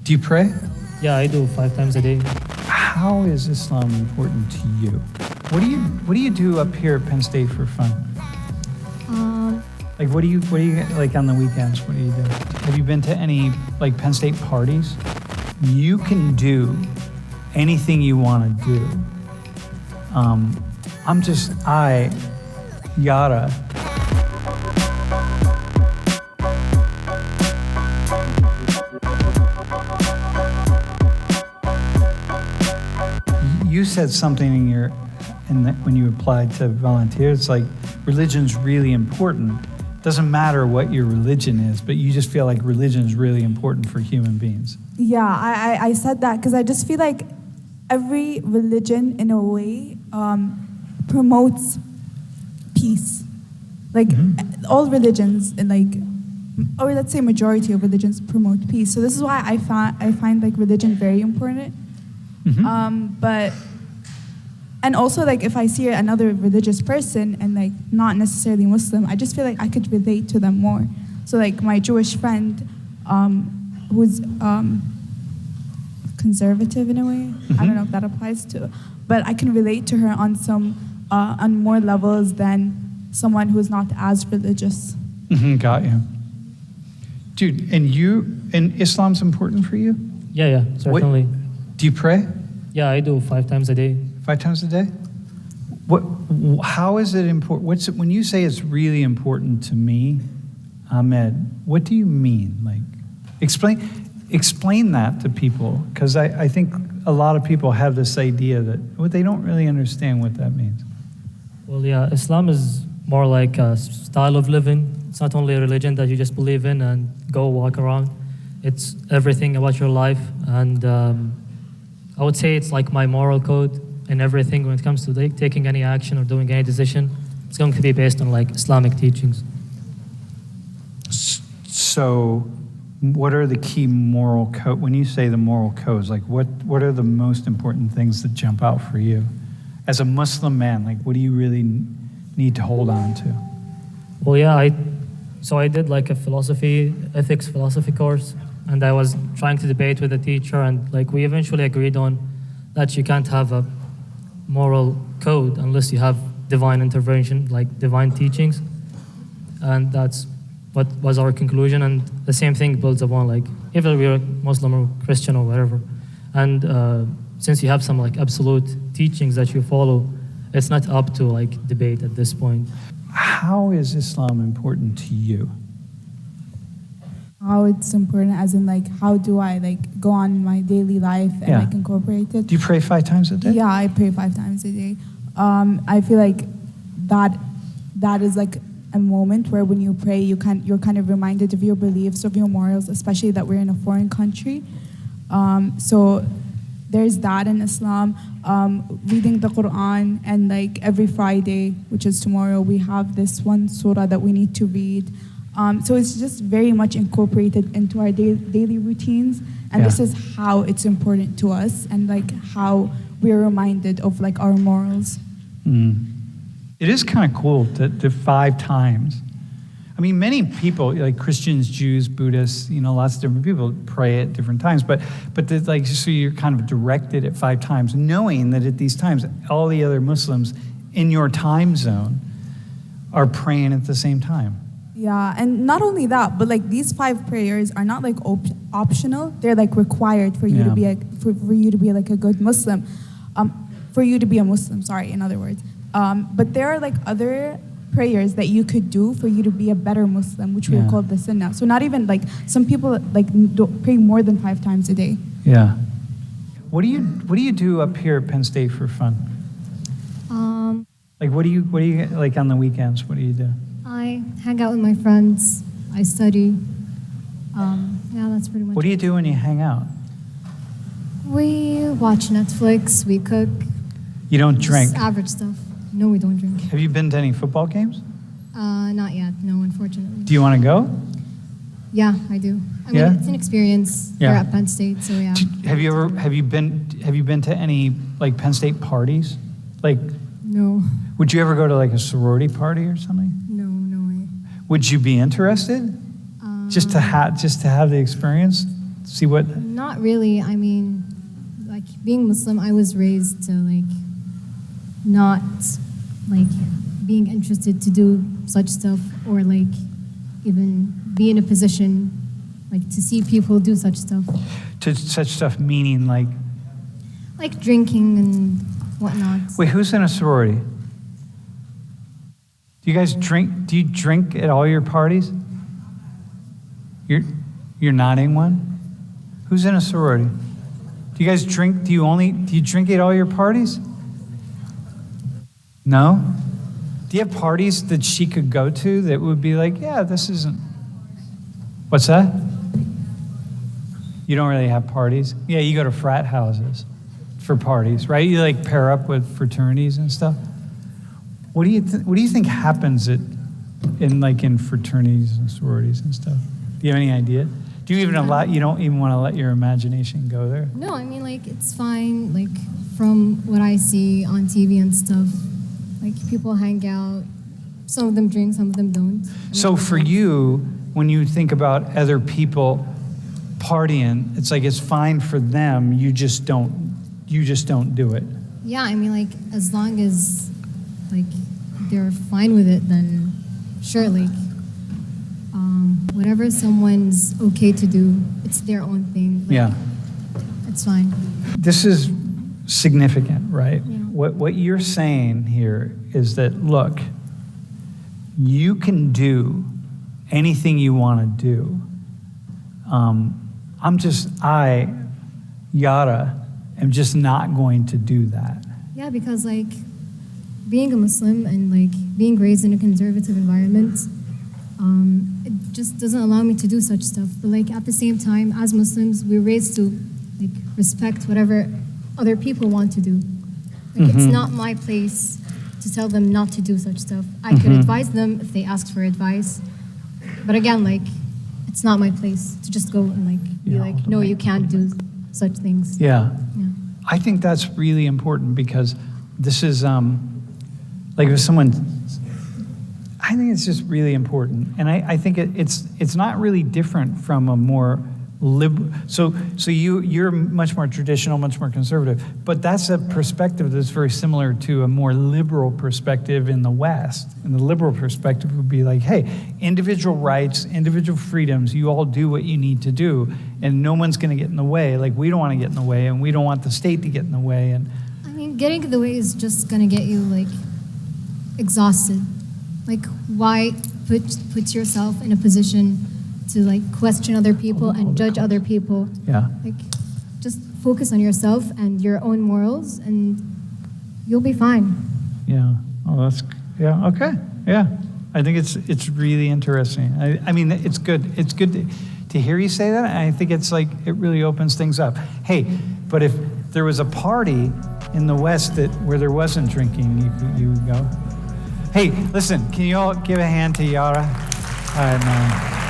Do you pray? Yeah, I do 5 times a day. How is Islam important to you? What do you do up here at Penn State for fun? Like what do you like on the weekends? What do you do? Have you been to any like Penn State parties? You can do anything you want to do. Yada. You said something when you applied to volunteer. It's like religion's really important. Doesn't matter what your religion is, but you just feel like religion is really important for human beings. Yeah, I said that because I just feel like every religion, in a way, promotes peace. Like all religions, or let's say majority of religions promote peace. So this is why I find like religion very important. And also like if I see another religious person and like not necessarily Muslim, I just feel like I could relate to them more. So like my Jewish friend, who's conservative in a way. I don't know if that applies to, but I can relate to her on more levels than someone who's not as religious. Got you. Dude, and Islam's important for you? Yeah, certainly. Do you pray? Yeah, I do 5 times a day. 5 times a day? How is it important? When you say it's really important to me, Ahmed, what do you mean? Like, explain that to people, because I think a lot of people have this idea that they don't really understand what that means. Well, yeah, Islam is more like a style of living. It's not only a religion that you just believe in and go walk around. It's everything about your life, and I would say it's like my moral code in everything when it comes to taking any action or doing any decision. It's going to be based on like Islamic teachings. So what are the key moral code? When you say the moral codes, like what are the most important things that jump out for you? As a Muslim man, like what do you really need to hold on to? Well, yeah, I did like a ethics philosophy course, and I was trying to debate with a teacher, and like we eventually agreed on that you can't have a moral code unless you have divine intervention, like divine teachings. And that's what was our conclusion, and the same thing builds upon like either we're Muslim or Christian or whatever. And since you have some like absolute teachings that you follow, it's not up to like debate at this point. How is Islam important to you? How it's important, as in like how do I like go on my daily life and like incorporate it? Do you pray 5 times a day? Yeah, I pray 5 times a day. I feel like that is like a moment where when you pray, you're kind of reminded of your beliefs, of your morals, especially that we're in a foreign country. So there's that in Islam. Reading the Quran, and like every Friday, which is tomorrow, we have this one surah that we need to read. So it's just very much incorporated into our daily routines, and this is how it's important to us, and like how we're reminded of like our morals. It is kind of cool to 5 times. I mean, many people, like Christians, Jews, Buddhists, lots of different people pray at different times, but like so you're kind of directed at 5 times, knowing that at these times all the other Muslims in your time zone are praying at the same time. Yeah, and not only that, but like these 5 prayers are not like optional. They're like required for you to be for you to be like a good Muslim, for you to be a Muslim. Sorry, in other words. But there are like other prayers that you could do for you to be a better Muslim, which we call the sunnah. So not even like some people like don't pray more than 5 times a day. Yeah. What do you do up here at Penn State for fun? Like what do you like on the weekends? What do you do? I hang out with my friends. I study. Yeah, that's pretty much. What do you do when you hang out? We watch Netflix. We cook. You don't drink? Just average stuff. No, we don't drink. Have you been to any football games? Not yet. No, unfortunately. Do you want to go? Yeah, I do. I mean, it's an experience here at Penn State, so yeah. Have you been to any like Penn State parties? Like, no. Would you ever go to like a sorority party or something? No way. Would you be interested? Just to have the experience? see what? Not really. I mean, like being Muslim, I was raised to like not like being interested to do such stuff or like even be in a position like to see people do such stuff. To such stuff meaning like Drinking and whatnot. wait, who's in a sorority? Do you guys drink? Do you drink at all your parties? You're nodding one? Who's in a sorority? Do you guys drink? Do you drink at all your parties? No? Do you have parties that she could go to that would be like, yeah, this isn't. What's that? You don't really have parties? Yeah, you go to frat houses for parties, right? You like pair up with fraternities and stuff. What do you think happens in fraternities and sororities and stuff? Do you have any idea? Do you even you don't even want to let your imagination go there? No, I mean like it's fine. Like from what I see on TV and stuff, like people hang out. Some of them drink, some of them don't. So for you, when you think about other people partying, it's like it's fine for them. You just don't do it. Yeah, I mean like as long as like they're fine with it, then sure, like whatever someone's okay to do, it's their own thing. Like, Yeah. it's fine. This is significant, right? Yeah. What you're saying here is that, look, you can do anything you want to do. Yara, am just not going to do that. Yeah, because like being a Muslim and like being raised in a conservative environment, it just doesn't allow me to do such stuff. But like at the same time, as Muslims, we're raised to like respect whatever other people want to do. Like it's not my place to tell them not to do such stuff. I could advise them if they ask for advice. But again, like it's not my place to just go and like be like, no, you can't do such things. Yeah. Yeah. I think that's really important because this is like if someone, I think it's just really important. And I think it's not really different from a more liberal, so you're much more traditional, much more conservative, but that's a perspective that's very similar to a more liberal perspective in the West. And the liberal perspective would be like, hey, individual rights, individual freedoms, you all do what you need to do, and no one's going to get in the way. Like, we don't want to get in the way, and we don't want the state to get in the way. And I mean, getting in the way is just gonna get you like exhausted. Like, why put yourself in a position to like question other people and judge other people? yeah. Like, just focus on yourself and your own morals, and you'll be fine. Yeah. Oh, yeah. Okay. Yeah. I think it's really interesting. I mean, it's good. It's good to hear you say that. And I think it's like, it really opens things up. Hey, but if there was a party in the West where there wasn't drinking, you would go. Hey, listen, can you all give a hand to Yara? No.